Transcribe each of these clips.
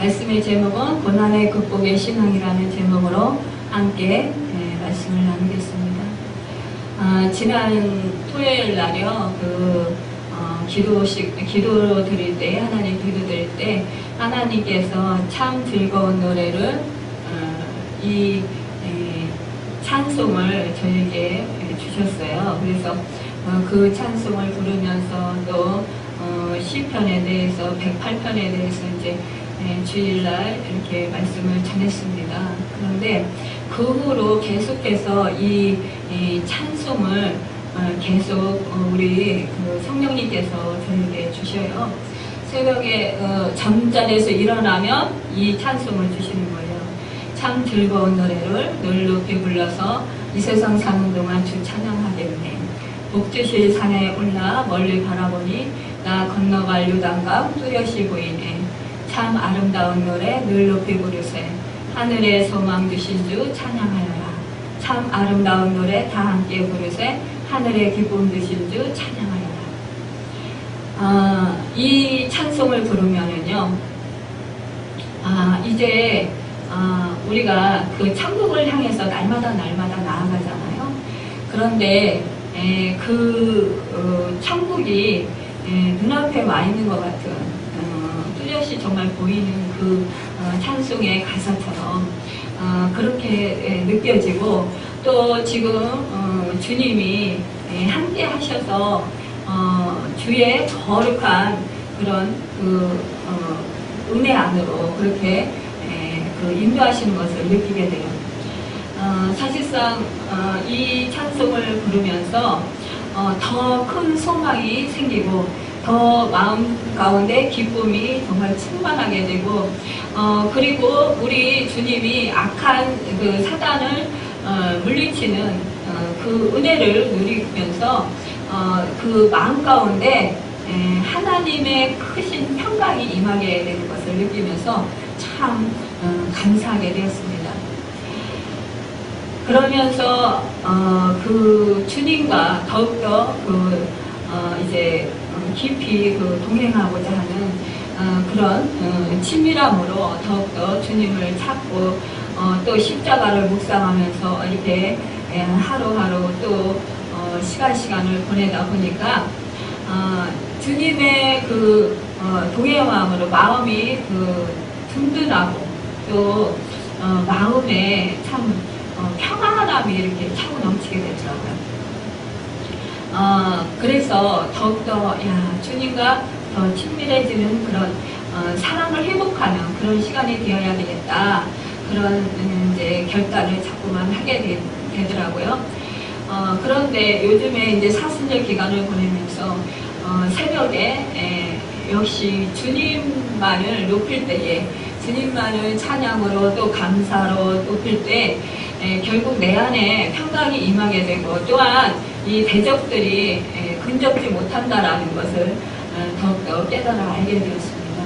말씀의 제목은 고난의 극복의 신앙이라는 제목으로 함께 말씀을 나누겠습니다. 지난 토요일 날요, 기도 드릴 때, 하나님 기도 드릴 때, 하나님께서 참 즐거운 노래를, 이 찬송을 저에게 주셨어요. 그래서 그 찬송을 부르면서 또 시편에 대해서 108편에 대해서 이제 주일날 이렇게 말씀을 전했습니다. 그런데 그 후로 계속해서 이 찬송을 계속 우리 성령님께서 저에게 주셔요. 새벽에 잠자리에서 일어나면 이 찬송을 주시는 거예요. 참 즐거운 노래를 늘 높이 불러서 이 세상 사는 동안 주 찬양하겠네. 복주실 산에 올라 멀리 바라보니 나 건너갈 요단강 뚜렷이 보이네. 참 아름다운 노래 늘 높이 부르세. 하늘에 소망 주신 주 찬양하여라. 참 아름다운 노래 다 함께 부르세. 하늘에 기쁨 주신 주 찬양하여라. 이 찬송을 부르면은요, 이제 우리가 그 천국을 향해서 날마다 나아가잖아요. 그런데 천국이 눈앞에 와 있는 것 같은 뚜렷이 정말 보이는 그 찬송의 가사처럼 그렇게 느껴지고, 또 지금 주님이 함께 하셔서 주의 거룩한 그런 은혜 안으로 그렇게 인도하시는 것을 느끼게 돼요. 사실상 이 찬송을 부르면서 더 큰 소망이 생기고 더 마음 가운데 기쁨이 정말 충만하게 되고, 그리고 우리 주님이 악한 그 사단을 물리치는 그 은혜를 누리면서 그 마음 가운데 하나님의 크신 평강이 임하게 되는 것을 느끼면서 참 감사하게 되었습니다. 그러면서 그 주님과 더욱더 이제 깊이 동행하고자 하는 그런 친밀함으로 더욱더 주님을 찾고 또 십자가를 묵상하면서 이렇게 하루하루 또 시간을 보내다 보니까 주님의 동행함으로 마음이 든든하고 또 마음에 참 평안함이 이렇게 차고 넘치게 되더라고요. 그래서 더욱더 주님과 더 친밀해지는 그런 사랑을 회복하는 그런 시간이 되어야 되겠다, 그런 이제 결단을 자꾸만 하게 되더라고요. 그런데 요즘에 이제 사순절 기간을 보내면서 새벽에 역시 주님만을 높일 때에, 주님만을 찬양으로 또 감사로 높일 때 결국 내 안에 평강이 임하게 되고, 또한 이 대적들이 근접지 못한다라는 것을 더욱더 깨달아 알게 되었습니다.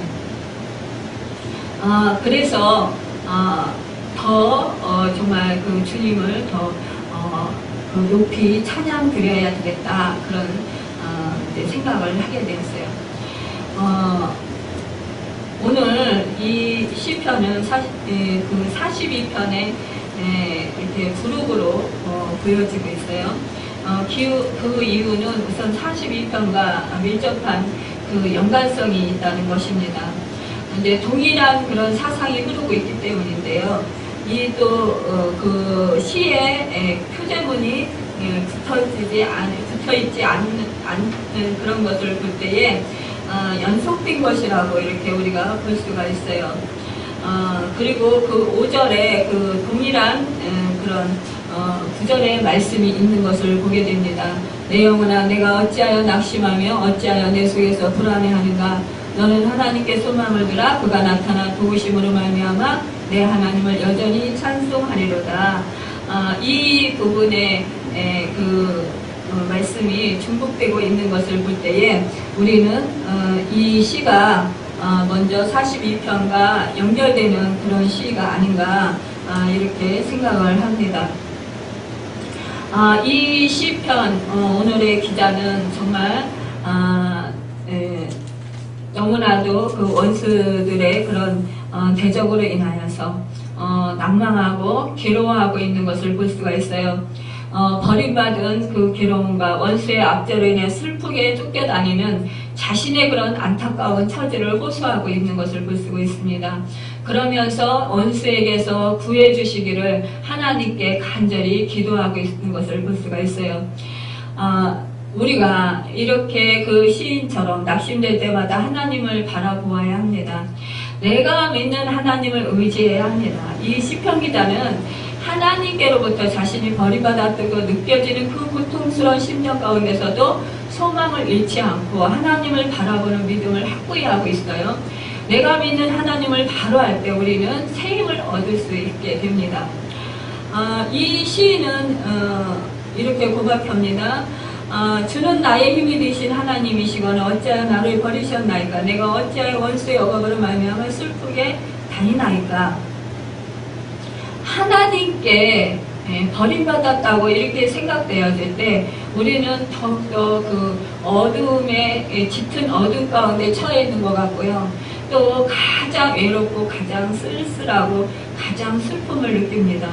그래서 더 정말 그 주님을 더 높이 찬양 드려야 되겠다, 그런 이제 생각을 하게 되었어요. 오늘 이 시편은 42편에 이렇게 그룹으로 보여지고 있어요. 그 이유는 우선 42편과 밀접한 그 연관성이 있다는 것입니다. 이제 동일한 그런 사상이 흐르고 있기 때문인데요. 이 또 그 시의 표제문이 붙어있지 않는 그런 것을 볼 때에 연속된 것이라고 이렇게 우리가 볼 수가 있어요. 그리고 그 5절에 그 동일한 그런 구절의 말씀이 있는 것을 보게 됩니다. 내 영혼아, 내가 어찌하여 낙심하며 어찌하여 내 속에서 불안해하는가. 너는 하나님께 소망을 두라. 그가 나타나 도우심으로 말미암아 내 하나님을 여전히 찬송하리로다. 이 부분에 말씀이 중복되고 있는 것을 볼 때에 우리는 이 시가 먼저 42편과 연결되는 그런 시가 아닌가, 이렇게 생각을 합니다. 이 시편 오늘의 기자는 정말 너무나도 그 원수들의 그런 대적으로 인하여서 낭망하고 괴로워하고 있는 것을 볼 수가 있어요. 버림받은 그 괴로움과 원수의 압제로 인해 슬프게 쫓겨다니는 자신의 그런 안타까운 처지를 호소하고 있는 것을 볼 수가 있습니다. 그러면서 원수에게서 구해주시기를 하나님께 간절히 기도하고 있는 것을 볼 수가 있어요. 우리가 이렇게 그 시인처럼 낙심될 때마다 하나님을 바라보아야 합니다. 내가 믿는 하나님을 의지해야 합니다. 이 시편 기자는 하나님께로부터 자신이 버림받았다고 느껴지는 그 고통스러운 심정 가운데서도 소망을 잃지 않고 하나님을 바라보는 믿음을 확고히 하고 있어요. 내가 믿는 하나님을 바로할 때 우리는 새 힘을 얻을 수 있게 됩니다. 이 시인은 이렇게 고백합니다. 주는 나의 힘이 되신 하나님이시거나 어찌하여 나를 버리셨나이까? 내가 어찌하여 원수의 억압으로 말미암아 슬프게 다니나이까? 하나님께 버림받았다고 이렇게 생각되어질 때 우리는 더욱더 그 어둠에 짙은 어둠 가운데 처해 있는 것 같고요. 또 가장 외롭고 가장 쓸쓸하고 가장 슬픔을 느낍니다.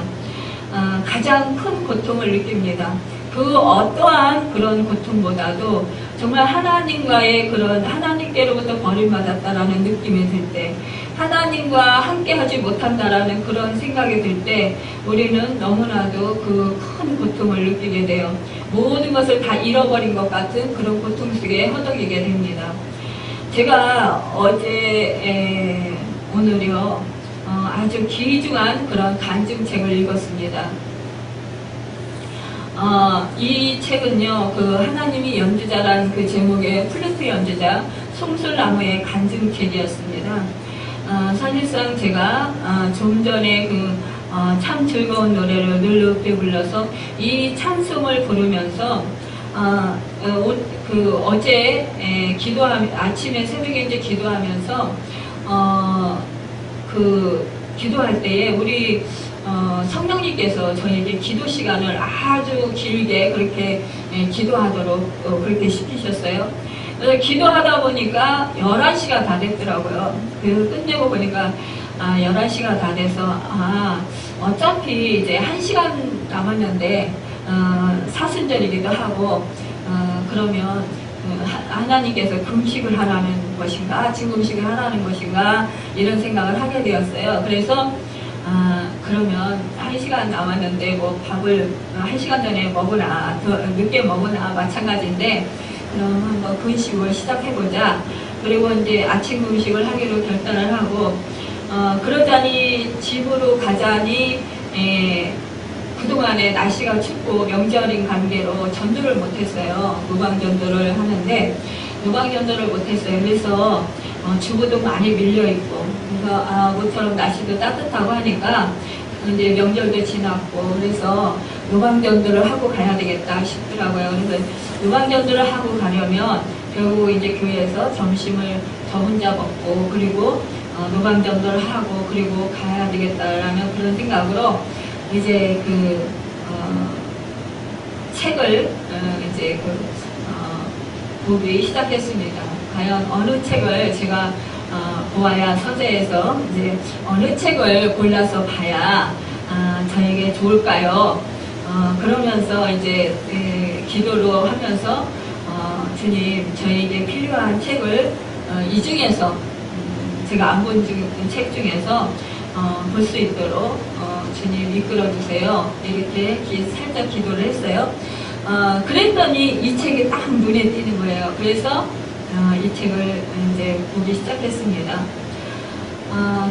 가장 큰 고통을 느낍니다. 그 어떠한 그런 고통보다도 정말 하나님과의 그런 하나님께로부터 버림받았다라는 느낌이 들 때, 하나님과 함께하지 못한다라는 그런 생각이 들 때 우리는 너무나도 그 큰 고통을 느끼게 돼요. 모든 것을 다 잃어버린 것 같은 그런 고통 속에 허덕이게 됩니다. 제가 오늘요 아주 귀중한 그런 간증책을 읽었습니다. 이 책은요, 그 하나님이 연주자라는 그 제목의 플루트 연주자 송술나무의 간증책이었습니다. 사실상 제가 좀 전에 참 즐거운 노래를 늘 높이 불러서 이 찬송을 부르면서 어제 아침에 새벽에 이제 기도하면서 기도할 때에 우리 성령님께서 저에게 기도 시간을 아주 길게 그렇게 기도하도록 그렇게 시키셨어요. 그래서 기도하다 보니까 11시가 다 됐더라고요. 그래서 끝내고 보니까 11시가 다 돼서 어차피 이제 1시간 남았는데 사순절이기도 하고 그러면 하나님께서 금식을 하라는 것인가 증금식을 하라는 것인가 이런 생각을 하게 되었어요. 그래서 그러면 1시간 남았는데 뭐 밥을 1시간 전에 먹으나 더 늦게 먹으나 마찬가지인데 그럼 한번 금식을 시작해보자. 그리고 이제 아침 금식을 하기로 결단을 하고 그러자니 집으로 가자니 그동안에 날씨가 춥고 명절인 관계로 전도를 못했어요. 노방전도를 하는데 노방전도를 못했어요. 그래서 주부도 많이 밀려있고 그래서 모처럼 날씨도 따뜻하고 하니까 이제 명절도 지났고 그래서 노방전도를 하고 가야 되겠다 싶더라고요. 그래서 노방전도를 하고 가려면 결국 이제 교회에서 점심을 저 혼자 먹고 그리고 노방전도를 하고 그리고 가야 되겠다라는 그런 생각으로 이제 책을 이제 보기 시작했습니다. 과연 어느 책을 제가 보아야 서재에서 이제 어느 책을 골라서 봐야 저에게 좋을까요? 그러면서 이제 기도로 하면서 주님 저에게 필요한 책을 이 중에서 제가 안 본 책 중에서 볼 수 있도록 주님 이끌어 주세요. 이렇게 살짝 기도를 했어요. 그랬더니 이 책이 딱 눈에 띄는 거예요. 그래서 이 책을 이제 보기 시작했습니다.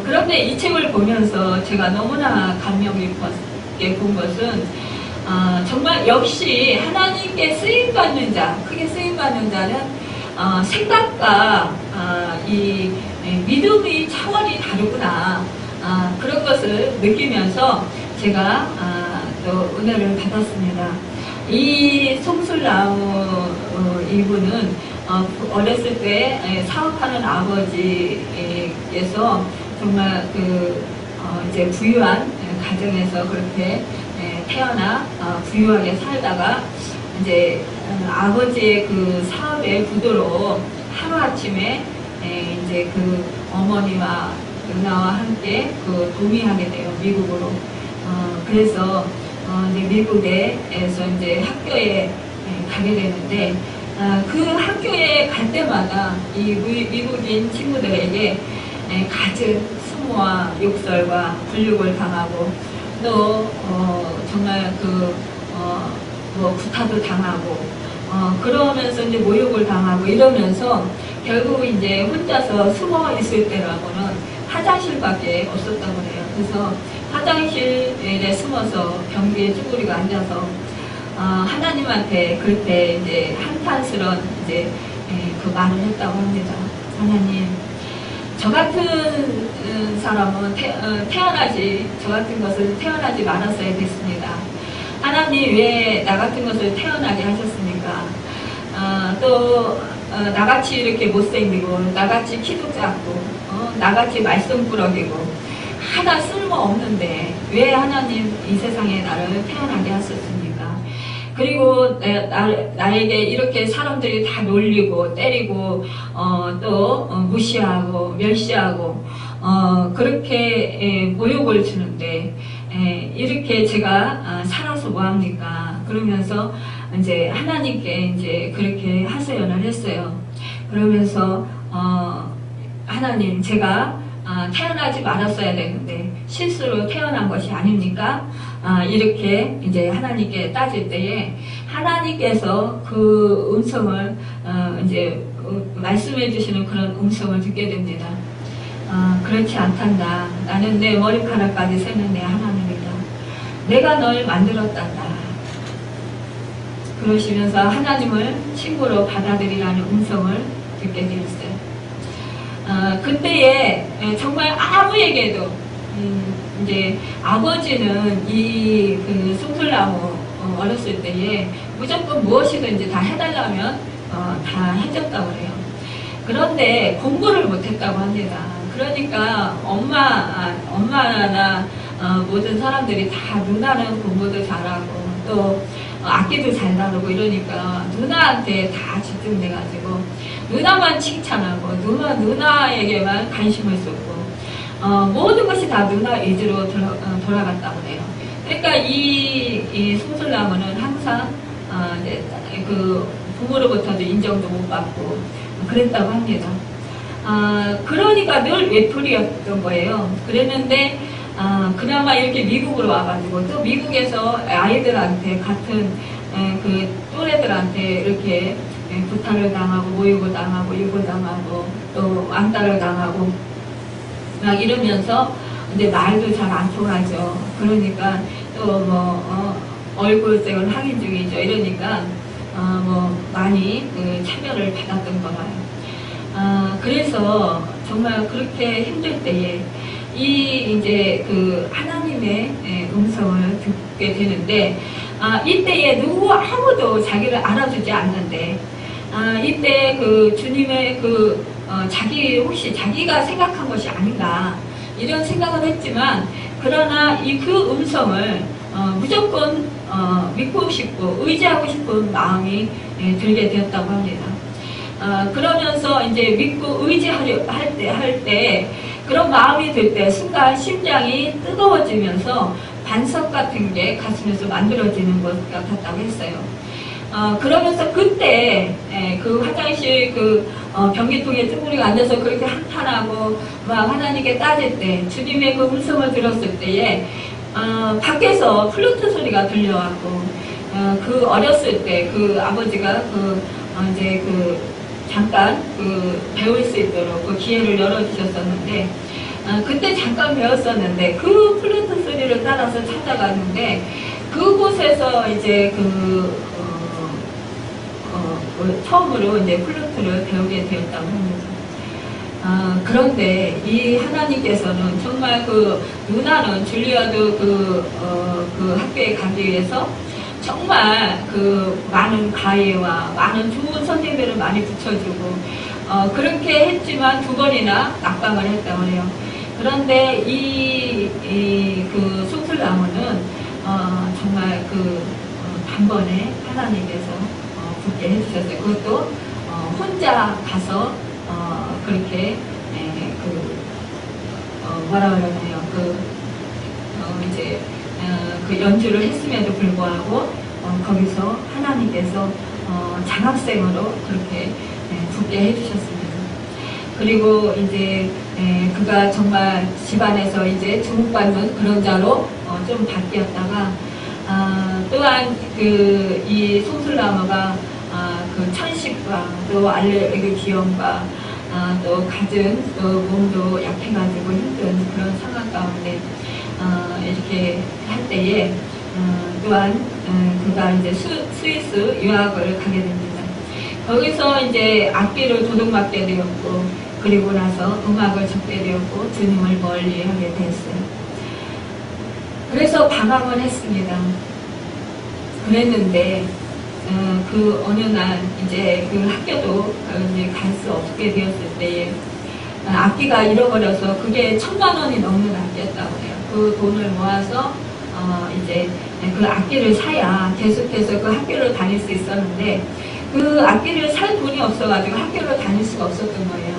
그런데 이 책을 보면서 제가 너무나 감명 깊게 본 것은 정말 역시 하나님께 쓰임받는 자, 크게 쓰임받는 자는 생각과 이 믿음의 차원이 다르구나. 그런 것을 느끼면서 제가 또 은혜를 받았습니다. 이 송술나무 이분은 어렸을 때 사업하는 아버지에서 정말 이제 부유한 가정에서 그렇게 태어나 부유하게 살다가 이제 아버지의 그 사업의 부도로 하루아침에 이제 그 어머니와 누나와 함께 그 도미하게 돼요. 미국으로. 그래서 이제 미국에서 이제 학교에 가게 되는데 그 학교에 갈 때마다 이 미국인 친구들에게 갖은 수모와 욕설과 불육을 당하고 또 정말 뭐 구타도 당하고 그러면서 이제 모욕을 당하고 이러면서 결국 이제 혼자서 숨어 있을 때라고는 화장실밖에 없었다고 해요. 그래서 화장실에 숨어서 변기에 쭈그리고 앉아서 하나님한테 그때 이제 한탄스런 이제 그 말을 했다고 합니다. 하나님, 저 같은 사람은 저 같은 것을 태어나지 말았어야 됐습니다. 하나님 왜 나 같은 것을 태어나게 하셨습니까? 또 나같이 이렇게 못생기고 나같이 키도 작고 나같이 말썽꾸러기고 하나 쓸모없는데 왜 하나님 이 세상에 나를 태어나게 하셨습니까? 그리고 나에게 이렇게 사람들이 다 놀리고 때리고 또 무시하고 멸시하고 그렇게 모욕을 주는데 이렇게 제가 살아서 뭐합니까? 그러면서 이제 하나님께 이제 그렇게 하소연을 했어요. 그러면서 하나님, 제가 태어나지 말았어야 되는데 실수로 태어난 것이 아닙니까? 이렇게 이제 하나님께 따질 때에 하나님께서 그 음성을 이제 말씀해 주시는 그런 음성을 듣게 됩니다. 그렇지 않단다. 나는 내 머리카락까지 세는 내 하나님이다. 내가 널 만들었단다. 그러시면서 하나님을 친구로 받아들이라는 음성을 듣게 되었어요. 그때에 정말 아무에게도 이제 아버지는 이 그 숭술나무 어렸을 때에 무조건 무엇이든지 다 해달라면 다 해줬다고 그래요. 그런데 공부를 못했다고 합니다. 그러니까 엄마나 모든 사람들이 다 누나는 공부도 잘하고 또 악기도 잘 다루고 이러니까 누나한테 다 집중돼가지고 누나만 칭찬하고 누나에게만 관심을 쏟고 모든 것이 다 누나 위주로 돌아갔다고 해요. 그러니까 이 숭술나무는 항상 그 부모로부터도 인정도 못 받고 그랬다고 합니다. 그러니까 늘 외톨이였던 거예요. 그랬는데 그나마 이렇게 미국으로 와가지고 또 미국에서 아이들한테 같은 그 또래들한테 이렇게 구타를 당하고 모욕을 당하고 유고당하고 또 왕따를 당하고 막 이러면서 이제 말도 잘 안 통하죠. 그러니까 또 뭐 얼굴색은 확인 중이죠. 이러니까 뭐 많이 그 차별을 받았던 거라요. 그래서 정말 그렇게 힘들 때에 이제 그 하나님의 음성을 듣게 되는데 이때에 아무도 자기를 알아주지 않는데 이때 그 주님의 그 혹시 자기가 생각한 것이 아닌가 이런 생각을 했지만 그러나 그 음성을 무조건 믿고 싶고 의지하고 싶은 마음이 들게 되었다고 합니다. 그러면서 이제 믿고 의지하려 할 때 그런 마음이 들 때 순간 심장이 뜨거워지면서 반석 같은 게 가슴에서 만들어지는 것 같다고 했어요. 그러면서 그때 그 화장실 그 변기통에 쭈그리고 앉아서 그렇게 한탄하고 막 하나님께 따질 때 주님의 그 음성을 들었을 때에 밖에서 플루트 소리가 들려왔고 그 어렸을 때 그 아버지가 이제 잠깐 배울 수 있도록 그 기회를 열어주셨었는데 그때 잠깐 배웠었는데 그 플루트 소리를 따라서 찾아갔는데 그곳에서 이제 처음으로 이제 플루트를 배우게 되었다고 합니다. 그런데 이 하나님께서는 정말 누나는 줄리아도 그 학교에 가기 위해서 정말 많은 가해와 많은 좋은 선생들을 많이 붙여주고 그렇게 했지만 2번이나 낙방을 했다고 해요. 그런데 그 숭술나무는 정말 단번에 하나님께서 붙게 해주셨어요. 그것도 혼자 가서 그렇게 뭐라 그러나요? 이제 그 연주를 했음에도 불구하고 거기서 하나님께서 장학생으로 그렇게 붙게 해주셨습니다. 그리고 이제 그가 정말 집안에서 이제 주목받는 그런 자로 좀 바뀌었다가 또한 이 송술나무가 그 천식과 또 알레르기 기형과 또 갖은 또 몸도 약해가지고 힘든 그런 상황 가운데 이렇게 할 때에 또한 그가 이제 스위스 유학을 가게 됩니다. 거기서 이제 악기를 도둑맞게 되었고 그리고 나서 음악을 접게 되었고 주님을 멀리하게 됐어요. 그래서 방황을 했습니다. 그랬는데 그 어느 날 이제 그 학교도 이제 갈 수 없게 되었을 때에 악기가 잃어버려서 그게 1,000만 원이 넘는 악기였다고 해요. 그 돈을 모아서 이제 그 악기를 사야 계속해서 그 학교를 다닐 수 있었는데 그 악기를 살 돈이 없어가지고 학교를 다닐 수가 없었던 거예요.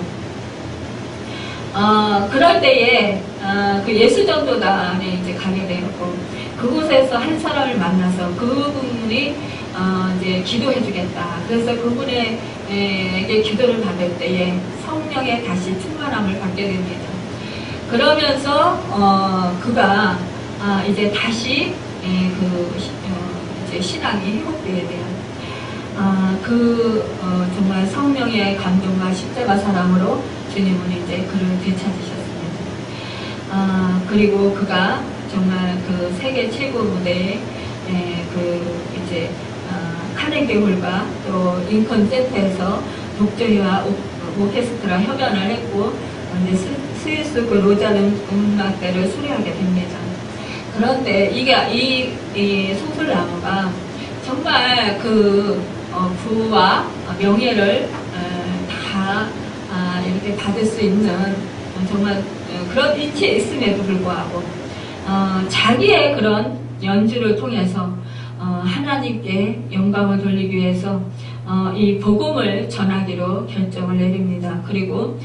그럴 때에 그 예수전도단에 이제 가게 되었고 그곳에서 한 사람을 만나서 그분이 이제 기도해주겠다. 그래서 그분에게 기도를 받을 때에 성령의 다시 충만함을 받게 됩니다. 그러면서 그가 이제 다시 이제 신앙이 회복되게 돼요. 정말 성령의 감동과 십자가 사랑으로 주님은 이제 그를 되찾으셨습니다. 그리고 그가 정말 그 세계 최고 무대에 이제 카네기 홀과 또 링컨 센터에서 독주회와 오케스트라 협연을 했고 이제 스위스 그 로자른 음악대를 수료하게 됩니다. 그런데 이 송술나무가 정말 그 부와 명예를 다 이렇게 받을 수 있는 정말 그런 위치에 있음에도 불구하고 자기의 그런 연주를 통해서 하나님께 영광을 돌리기 위해서 이 복음을 전하기로 결정을 내립니다. 그리고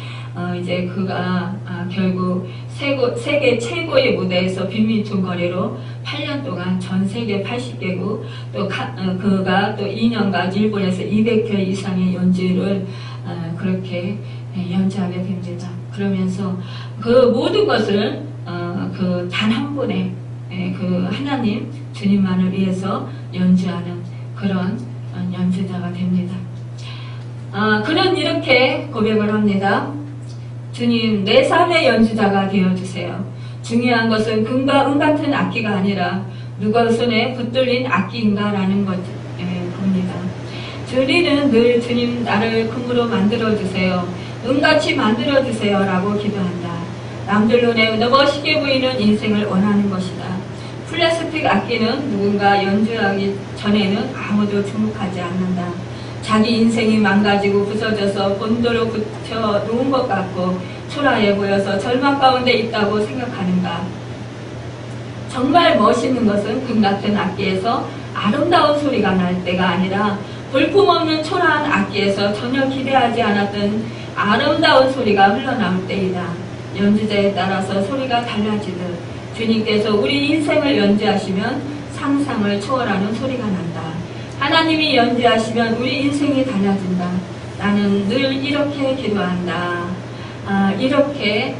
이제 그가 결국 세계 최고의 무대에서 빈민총거리로 8년 동안 전 세계 80개국 또 그가 또 2년간 일본에서 200회 이상의 연주를 그렇게 연주하게 됩니다. 그러면서 그 모든 것을 그 단 한 분의 그 하나님 주님만을 위해서 연주하는 그런 연주자가 됩니다. 그는 이렇게 고백을 합니다. 주님, 내 삶의 연주자가 되어주세요. 중요한 것은 금과 은 같은 악기가 아니라 누가 손에 붙들린 악기인가라는 것 봅니다. 우리는 늘 주님 나를 금으로 만들어주세요. 은같이 만들어주세요 라고 기도한다. 남들 눈에 멋있게 보이는 인생을 원하는 것이다. 플라스틱 악기는 누군가 연주하기 전에는 아무도 주목하지 않는다. 자기 인생이 망가지고 부서져서 본도로 붙여 놓은 것 같고 초라해 보여서 절망 가운데 있다고 생각하는가. 정말 멋있는 것은 금 같은 악기에서 아름다운 소리가 날 때가 아니라 볼품없는 초라한 악기에서 전혀 기대하지 않았던 아름다운 소리가 흘러나올 때이다. 연주자에 따라서 소리가 달라지듯 주님께서 우리 인생을 연주하시면 상상을 초월하는 소리가 난다. 하나님이 연주하시면 우리 인생이 달라진다. 나는 늘 이렇게 기도한다. 이렇게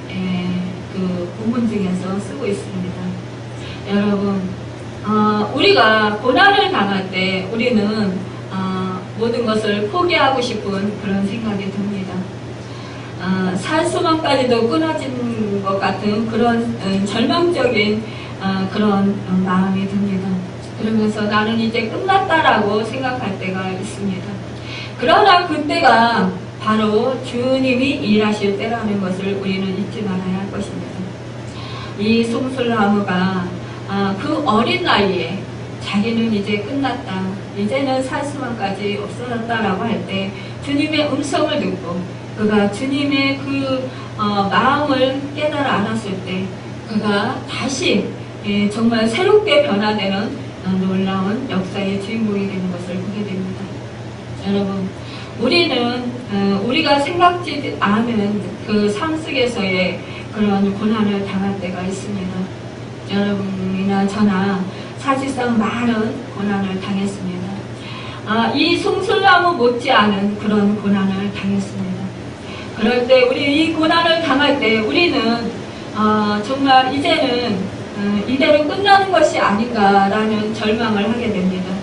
그 본문 중에서 쓰고 있습니다. 여러분, 우리가 고난을 당할 때 우리는 모든 것을 포기하고 싶은 그런 생각이 듭니다. 살 수만까지도 끊어진 것 같은 그런 절망적인 그런 마음이 듭니다. 그러면서 나는 이제 끝났다라고 생각할 때가 있습니다. 그러나 그때가 바로 주님이 일하실 때라는 것을 우리는 잊지 말아야 할 것입니다. 이 송술나무가 그 어린 나이에 자기는 이제 끝났다, 이제는 살 수만까지 없어졌다라고 할 때 주님의 음성을 듣고 그가 주님의 그 마음을 깨달아 알았을 때 그가 다시 정말 새롭게 변화되는 놀라운 역사의 주인공이 되는 것을 보게 됩니다. 여러분, 우리는 우리가 생각지 않은 그 삶 속에서의 그런 고난을 당할 때가 있습니다. 여러분이나 저나 사실상 많은 고난을 당했습니다. 이 송술나무 못지않은 그런 고난을 당했습니다. 그럴 때 우리 이 고난을 당할 때 우리는 정말 이제는 이대로 끝나는 것이 아닌가라는 절망을 하게 됩니다.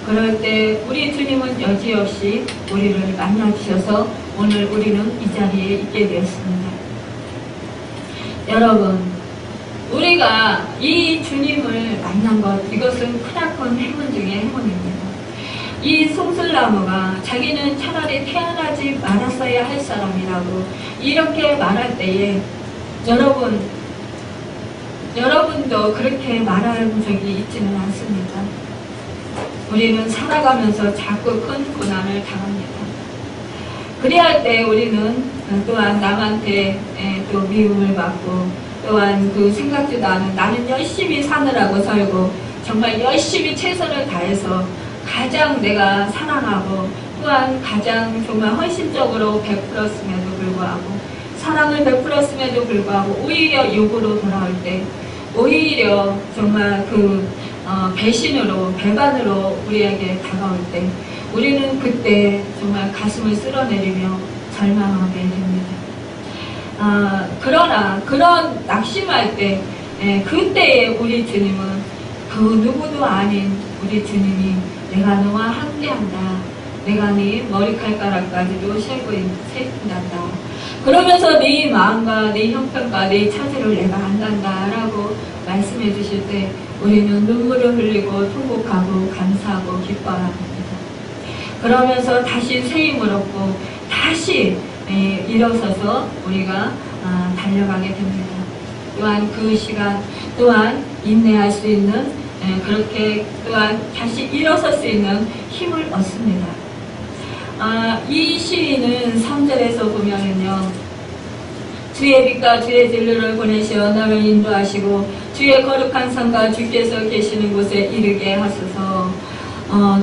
그럴 때 우리 주님은 여지없이 우리를 만나주셔서 오늘 우리는 이 자리에 있게 되었습니다. 여러분, 우리가 이 주님을 만난 것, 이것은 크나큰 행운 중에 행운입니다. 이 송술나무가 자기는 차라리 태어나지 말았어야 할 사람이라고 이렇게 말할 때에 여러분도 그렇게 말한 적이 있지는 않습니다. 우리는 살아가면서 자꾸 큰 고난을 당합니다. 그리할 때 우리는 또한 남한테 또 미움을 받고 또한 그 생각지도 않은 나는 열심히 사느라고 살고 정말 열심히 최선을 다해서 가장 내가 사랑하고 또한 가장 정말 헌신적으로 베풀었음에도 불구하고 사랑을 베풀었음에도 불구하고 오히려 욕으로 돌아올 때 오히려 정말 그 배신으로 배반으로 우리에게 다가올 때 우리는 그때 정말 가슴을 쓸어내리며 절망하게 됩니다. 그러나 그런 낙심할 때 그때에 우리 주님은 그 누구도 아닌 우리 주님이 내가 너와 함께한다. 내가 네 머리칼가락까지도 세운단다. 그러면서 네 마음과 네 형편과 네 처지를 내가 안단다 라고 말씀해 주실 때 우리는 눈물을 흘리고 통곡하고 감사하고 기뻐합니다. 그러면서 다시 새 힘을 얻고 다시 일어서서 우리가 달려가게 됩니다. 또한 그 시간 또한 인내할 수 있는 그렇게 또한 다시 일어설 수 있는 힘을 얻습니다. 이 시인은 3절에서 보면은요, 주의 빛과 주의 진리를 보내시어 나를 인도하시고 주의 거룩한 산과 주께서 계시는 곳에 이르게 하소서.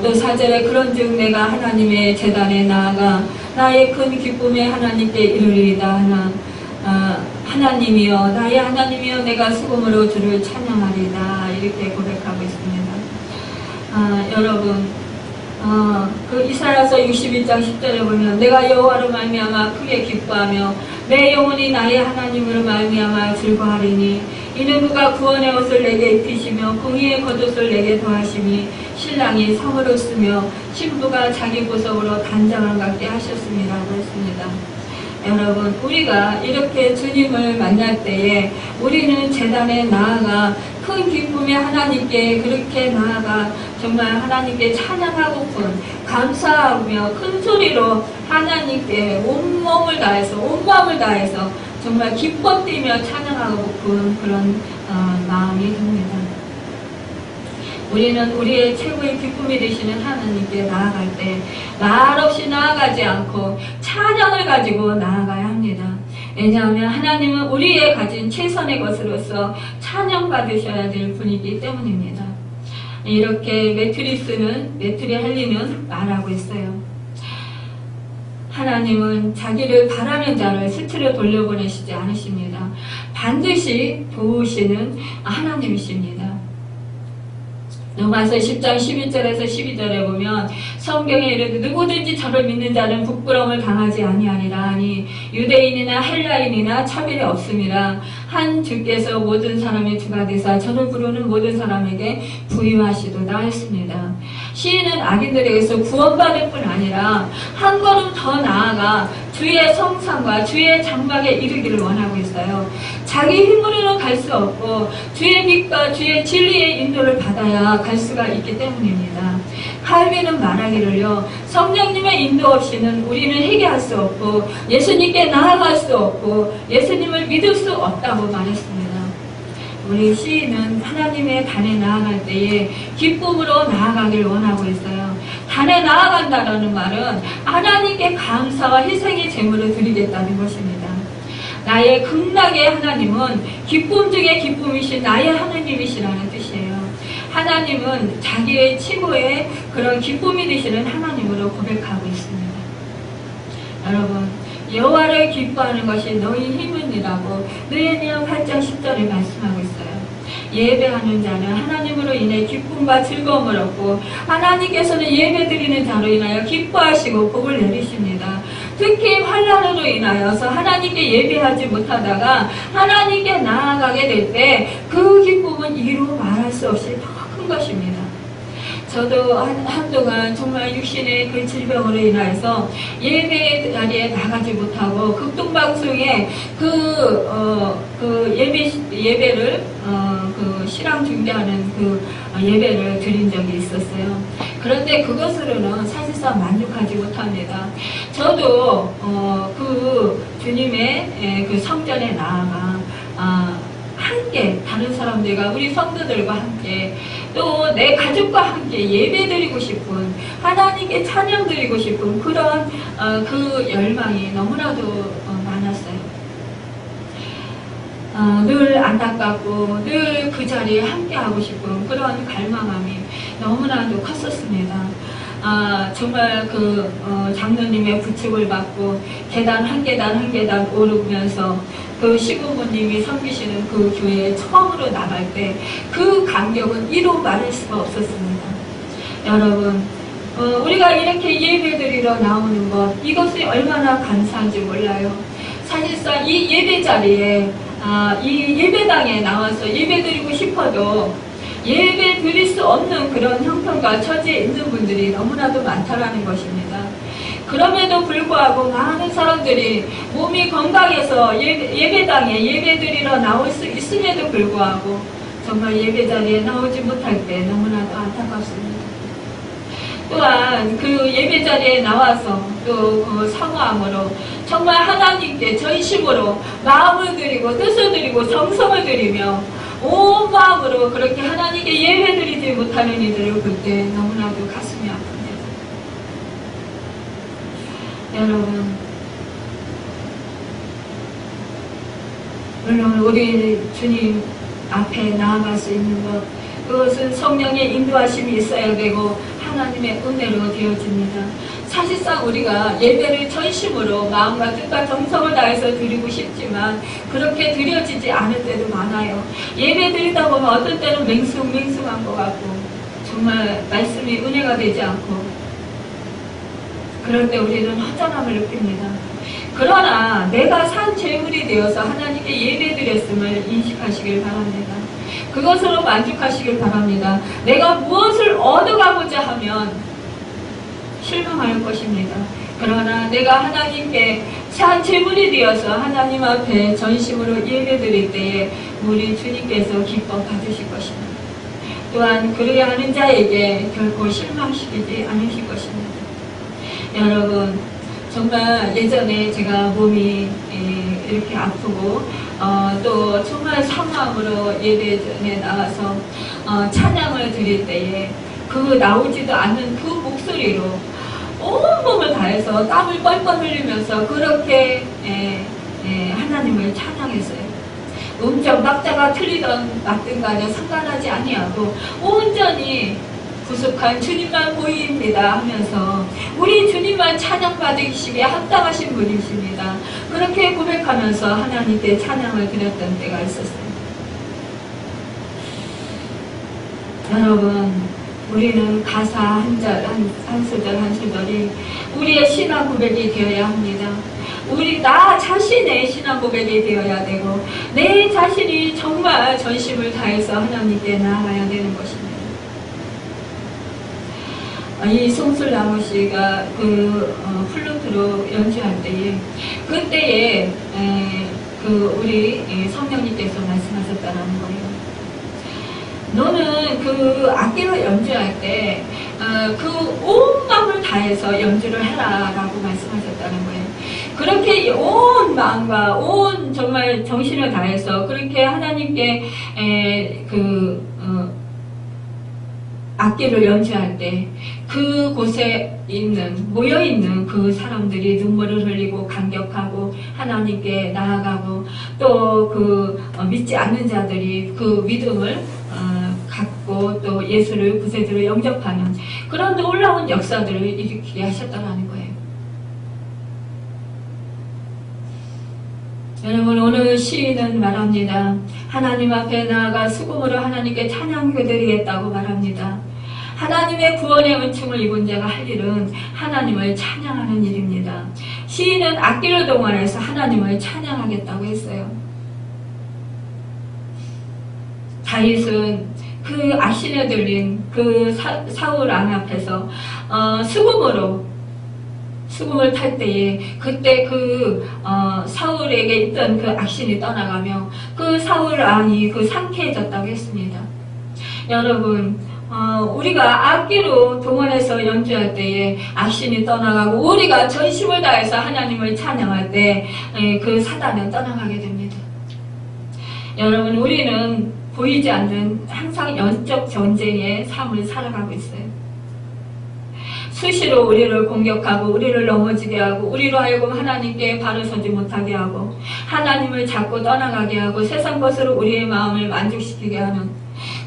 또 4절에 그런즉 내가 하나님의 제단에 나아가 나의 큰 기쁨에 하나님께 이르리이다 하나 하나님이여 나의 하나님이여 내가 수금으로 주를 찬양하리다 이렇게 고백하고 있습니다. 여러분 그 이사야서 61장 10절에 보면 내가 여호와로 말미암아 크게 기뻐하며 내 영혼이 나의 하나님으로 말미암아 즐거워하리니 이는 그가 구원의 옷을 내게 입히시며 공의의 겉옷을 내게 더하시니 신랑이 성을 쓰며 신부가 자기 보석으로 단장을 갖게 하셨음이라고 했습니다. 여러분 우리가 이렇게 주님을 만날 때에 우리는 제단에 나아가 큰 기쁨에 하나님께 그렇게 나아가 정말 하나님께 찬양하고픈 감사하며 큰 소리로 하나님께 온 몸을 다해서 온 마음을 다해서 정말 기뻐 뛰며 찬양하고픈 그런 마음이 듭니다. 우리는 우리의 최고의 기쁨이 되시는 하나님께 나아갈 때 말없이 나아가지 않고 찬양을 가지고 나아가야 합니다. 왜냐하면 하나님은 우리의 가진 최선의 것으로서 찬양받으셔야 될 분이기 때문입니다. 이렇게 메트리 헬리는 말하고 있어요. 하나님은 자기를 바라는 자를 스스로 돌려보내시지 않으십니다. 반드시 도우시는 하나님이십니다. 로마서 10장 11절에서 12절에 보면 성경에 이르되 누구든지 저를 믿는 자는 부끄러움을 당하지 아니하리라 하니 유대인이나 헬라인이나 차별이 없음이라 한 주께서 모든 사람의 주가 되사 저를 부르는 모든 사람에게 부유하시도다 했습니다. 시인은 악인들에게서 구원받을 뿐 아니라 한 걸음 더 나아가 주의 성상과 주의 장막에 이르기를 원하고 있어요. 자기 힘으로는 갈 수 없고 주의 빛과 주의 진리의 인도를 받아야 갈 수가 있기 때문입니다. 칼빈은 말하기를요, 성령님의 인도 없이는 우리는 회개할 수 없고 예수님께 나아갈 수 없고 예수님을 믿을 수 없다고 말했습니다. 우리 시인은 하나님의 단에 나아갈 때에 기쁨으로 나아가길 원하고 있어요. 단에 나아간다는 말은 하나님께 감사와 희생의 제물을 드리겠다는 것입니다. 나의 극락의 하나님은 기쁨 중에 기쁨이신 나의 하나님이시라는 뜻이에요. 하나님은 자기의 최고의 그런 기쁨이 되시는 하나님으로 고백하고 있습니다. 여러분, 여호와를 기뻐하는 것이 너희 힘이라고 느헤미야 8장 10절에 말씀하고 있어요. 예배하는 자는 하나님으로 인해 기쁨과 즐거움을 얻고 하나님께서는 예배드리는 자로 인하여 기뻐하시고 복을 내리십니다. 특히 환난으로 인하여서 하나님께 예배하지 못하다가 하나님께 나아가게 될 때 그 기쁨은 이루 말할 수 없이 더 큰 것입니다. 저도 한동안 정말 육신의 그 질병으로 인해서 예배 자리에 나가지 못하고 극동방송에 예배를 그 실황 중계하는 그 예배를 드린 적이 있었어요. 그런데 그것으로는 사실상 만족하지 못합니다. 저도 그 주님의 그 성전에 나아가 함께 다른 사람들과 우리 성도들과 함께 또 내 가족과 함께 예배드리고 싶은 하나님께 찬양드리고 싶은 그런 그 열망이 너무나도 많았어요. 늘 안타깝고 늘 그 자리에 함께하고 싶은 그런 갈망함이 너무나도 컸었습니다. 정말 장로님의 부축을 받고 계단 한 계단 한 계단 오르면서 그 시부모님이 섬기시는 그 교회에 처음으로 나갈 때 그 감격은 이루 말할 수가 없었습니다. 여러분, 우리가 이렇게 예배드리러 나오는 것, 이것이 얼마나 감사한지 몰라요. 사실상 이 예배 자리에, 이 예배당에 나와서 예배드리고 싶어도 예배 드릴 수 없는 그런 형편과 처지에 있는 분들이 너무나도 많다라는 것입니다. 그럼에도 불구하고 많은 사람들이 몸이 건강해서 예배당에 예배 드리러 나올 수 있음에도 불구하고 정말 예배 자리에 나오지 못할 때 너무나도 안타깝습니다. 또한 그 예배 자리에 나와서 또 사모함으로 정말 하나님께 전심으로 마음을 드리고 뜻을 드리고 정성을 드리며 온 마음으로 그렇게 하나님께 예배 드리지 못하는 이들을 볼 때 너무나도 가슴이 아픕니다. 여러분, 물론 우리 주님 앞에 나아갈 수 있는 것, 그것은 성령의 인도하심이 있어야 되고 하나님의 은혜로 되어집니다. 사실상 우리가 예배를 전심으로 마음과 뜻과 정성을 다해서 드리고 싶지만 그렇게 드려지지 않을 때도 많아요. 예배 드리다 보면 어떤 때는 맹숭맹숭한 것 같고 정말 말씀이 은혜가 되지 않고 그럴 때 우리는 허전함을 느낍니다. 그러나 내가 산 제물이 되어서 하나님께 예배 드렸음을 인식하시길 바랍니다. 그것으로 만족하시길 바랍니다. 내가 무엇을 얻어가고자 하면 실망할 것입니다. 그러나 내가 하나님께 산 제물이 되어서 하나님 앞에 전심으로 예배 드릴 때에 우리 주님께서 기뻐 받으실 것입니다. 또한 그래야 하는 자에게 결코 실망시키지 않으실 것입니다. 여러분, 정말 예전에 제가 몸이 이렇게 아프고 또 정말 사모함으로 예배전에 나와서 찬양을 드릴 때에 그 나오지도 않는 그 목소리로 온 몸을 다해서 땀을 뻘뻘 흘리면서 그렇게 하나님을 찬양했어요. 음정 박자가 틀리던 맞든 간에 상관하지 아니하고 온전히 구속한 주님만 보이입니다 하면서 우리 주님만 찬양받으시기에 합당하신 분이십니다. 그렇게 고백하면서 하나님께 찬양을 드렸던 때가 있었습니다. 여러분, 우리는 가사 한 소절 한 소절이 우리의 신앙 고백이 되어야 합니다. 나 자신의 신앙 고백이 되어야 되고 내 자신이 정말 전심을 다해서 하나님께 나아가야 되는 것입니다. 이 송슬나무 씨가 플루트로 연주할 때에 그때에 우리 성령님께서 말씀하셨다는 거예요. 너는 그 악기로 연주할 때 온 마음을 다해서 연주를 해라 라고 말씀하셨다는 거예요. 그렇게 온 마음과 온 정말 정신을 다해서 그렇게 하나님께 악기를 연주할 때 그곳에 모여있는 그 사람들이 눈물을 흘리고 감격하고 하나님께 나아가고 또 믿지 않는 자들이 그 믿음을 갖고 또 예수를 구세주로 영접하는 그런 놀라운 역사들을 일으키게 하셨다는 거예요. 여러분, 오늘 시인은 말합니다. 하나님 앞에 나아가 수금으로 하나님께 찬양드리겠다고 말합니다. 하나님의 구원의 은총을 입은 자가 할 일은 하나님을 찬양하는 일입니다. 시인은 악기를 동원해서 하나님을 찬양하겠다고 했어요. 다윗은 그 악신에 들린 그 사울 왕 앞에서 수금을 탈 때에 그때 사울에게 있던 그 악신이 떠나가며 그 사울 왕이 상쾌해졌다고 했습니다. 여러분, 우리가 악기로 동원해서 연주할 때에 악신이 떠나가고 우리가 전심을 다해서 하나님을 찬양할 때 그 사단은 떠나가게 됩니다. 여러분, 우리는 보이지 않는 항상 영적 전쟁의 삶을 살아가고 있어요. 수시로 우리를 공격하고 우리를 넘어지게 하고 우리로 하여금 하나님께 바로 서지 못하게 하고 하나님을 자꾸 떠나가게 하고 세상 것으로 우리의 마음을 만족시키게 하는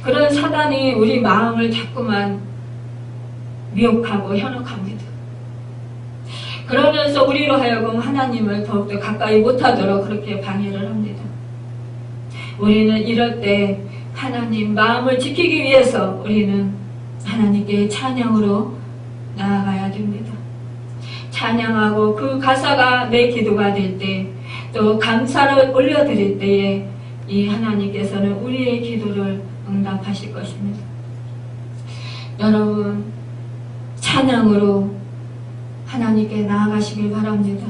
그런 사단이 우리 마음을 자꾸만 미혹하고 현혹합니다. 그러면서 우리로 하여금 하나님을 더욱더 가까이 못하도록 그렇게 방해를 합니다. 우리는 이럴 때 하나님 마음을 지키기 위해서 우리는 하나님께 찬양으로 나아가야 됩니다. 찬양하고 그 가사가 내 기도가 될 때, 또 감사를 올려드릴 때에 이 하나님께서는 우리의 기도를 응답하실 것입니다. 여러분, 찬양으로 하나님께 나아가시길 바랍니다.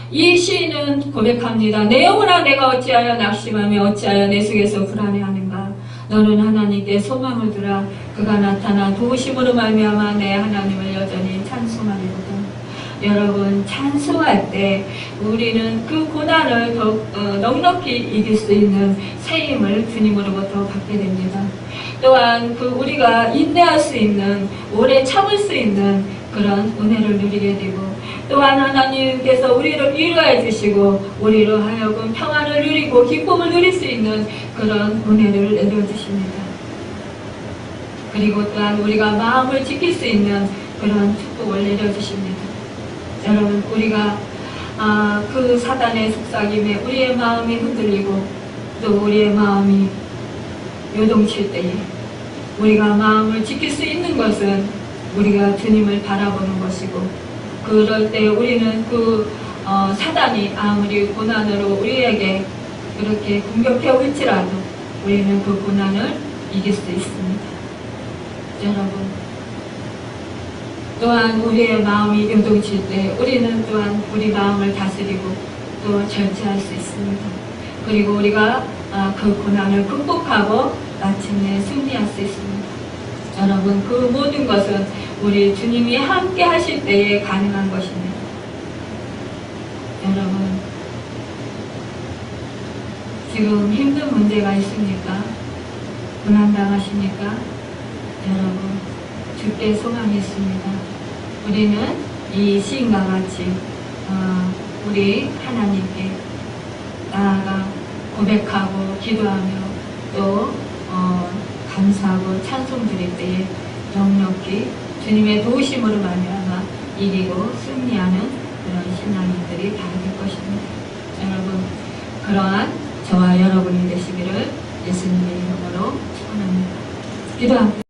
이 시인은 고백합니다. 내 영혼아, 내가 어찌하여 낙심하며 어찌하여 내 속에서 불안해하는가. 너는 하나님께 소망을 두라. 그가 나타나 도우심으로 말미암아 내 하나님을 여전히 찬송하리로다. 여러분, 찬송할 때 우리는 그 고난을 더욱 넉넉히 이길 수 있는 새 힘을 주님으로부터 받게 됩니다. 또한 우리가 인내할 수 있는, 오래 참을 수 있는 그런 은혜를 누리게 되고, 또한 하나님께서 우리를 위로해 주시고 우리로 하여금 평안을 누리고 기쁨을 누릴 수 있는 그런 은혜를 내려주십니다. 그리고 또한 우리가 마음을 지킬 수 있는 그런 축복을 내려주십니다. 여러분, 우리가 그 사단의 속삭임에 우리의 마음이 흔들리고 또 우리의 마음이 요동칠 때에 우리가 마음을 지킬 수 있는 것은 우리가 주님을 바라보는 것이고, 그럴 때 우리는 사단이 아무리 고난으로 우리에게 그렇게 공격해 올지라도 우리는 그 고난을 이길 수 있습니다. 여러분, 또한 우리의 마음이 요동칠 때 우리는 또한 우리 마음을 다스리고 또 절제할 수 있습니다. 그리고 우리가 그 고난을 극복하고 마침내 승리할 수 있습니다. 여러분, 그 모든 것은 우리 주님이 함께 하실 때에 가능한 것입니다. 여러분, 지금 힘든 문제가 있습니까? 고난당하십니까? 여러분, 주께 소망이 있습니다. 우리는 이 시인과 같이 우리 하나님께 나아가 고백하고 기도하며 또 감사하고 찬송 드릴 때에 넉넉히 주님의 도우심으로 말미암아 이기고 승리하는 그런 신앙인들이 다 될 것입니다. 여러분, 그러한 저와 여러분이 되시기를 예수님의 이름으로 축원합니다. 기도합니다.